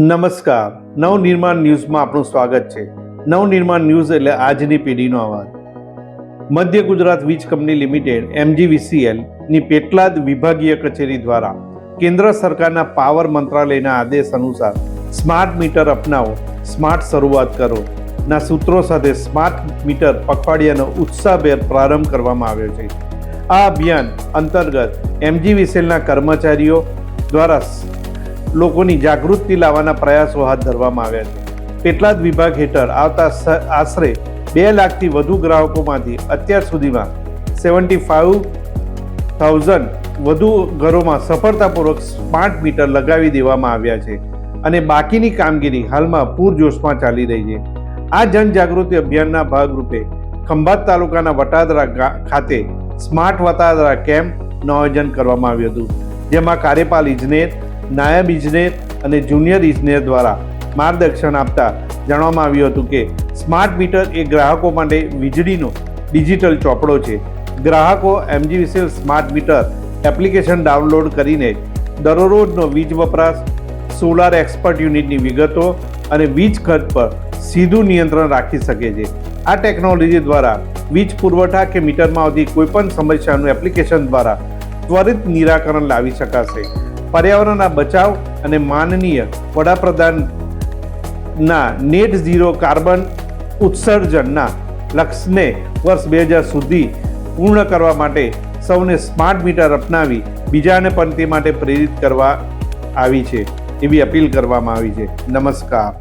નમસ્કાર, નવનિર્માણ ન્યૂઝમાં આપનું સ્વાગત છે। નવનિર્માણ ન્યૂઝ એટલે આજની પેઢીનો અવાજ। મધ્ય ગુજરાત વીજ કંપની લિમિટેડ MGVCL ની પેટલાદ વિભાગીય કચેરી દ્વારા કેન્દ્ર સરકારના પાવર મંત્રાલયના આદેશ અનુસાર સ્માર્ટ મીટર અપનાવો, સ્માર્ટ શરૂઆત કરો ના સૂત્રો સાથે સ્માર્ટ મીટર પખવાડિયાનો ઉત્સાહભેર પ્રારંભ કરવામાં આવ્યો છે। આ અભિયાન અંતર્ગત MGVCLના કર્મચારીઓ દ્વારા લોકોની જાગૃતિ લાવવાના પ્રયાસો હાથ ધરવામાં આવ્યા છે। પેટલાદ વિભાગ હેઠળ આવતા આશરે 2 લાખથી વધુ ગ્રાહકોમાંથી અત્યાર સુધીમાં 75,000 વધુ ઘરોમાં સફળતાપૂર્વક સ્માર્ટ મીટર લગાવી દેવામાં આવ્યા છે અને બાકીની કામગીરી હાલમાં પૂરજોશમાં ચાલી રહી છે। આ જનજાગૃતિ અભિયાનના ભાગરૂપે ખંભાત તાલુકાના વટાદરા ખાતે સ્માર્ટ વટાદરા કેમ્પનું આયોજન કરવામાં આવ્યું હતું, જેમાં કાર્યપાલ ઇજનેર, નાયબ ઇજનેર અને જુનિયર ઇજનેર દ્વારા માર્ગદર્શન આપતા જણાવવામાં આવ્યું હતું કે સ્માર્ટ મીટર એ ગ્રાહકો માટે વીજળીનો ડિજિટલ ચોપડો છે। ગ્રાહકો MGVCL smart meter application download કરીને દરરોજનો વીજ વપરાશ, સોલાર એક્સપર્ટ યુનિટની વિગતો અને વીજ ખર્ચ પર સીધું નિયંત્રણ રાખી શકે છે। આ ટેકનોલોજી દ્વારા વીજ પુરવઠા કે મીટરમાં આવતી કોઈપણ સમસ્યાનું એપ્લિકેશન દ્વારા ત્વરિત નિરાકરણ લાવી શકાશે। પર્યાવરણના બચાવ અને માનનીય વડાપ્રધાનના નેટ ઝીરો કાર્બન ઉત્સર્જનના લક્ષ્યને વર્ષ 2000 સુધી પૂર્ણ કરવા માટે સૌને સ્માર્ટ મીટર અપનાવી બીજાને પણ તે માટે પ્રેરિત કરવા આવી છે, એવી અપીલ કરવામાં આવી છે। નમસ્કાર।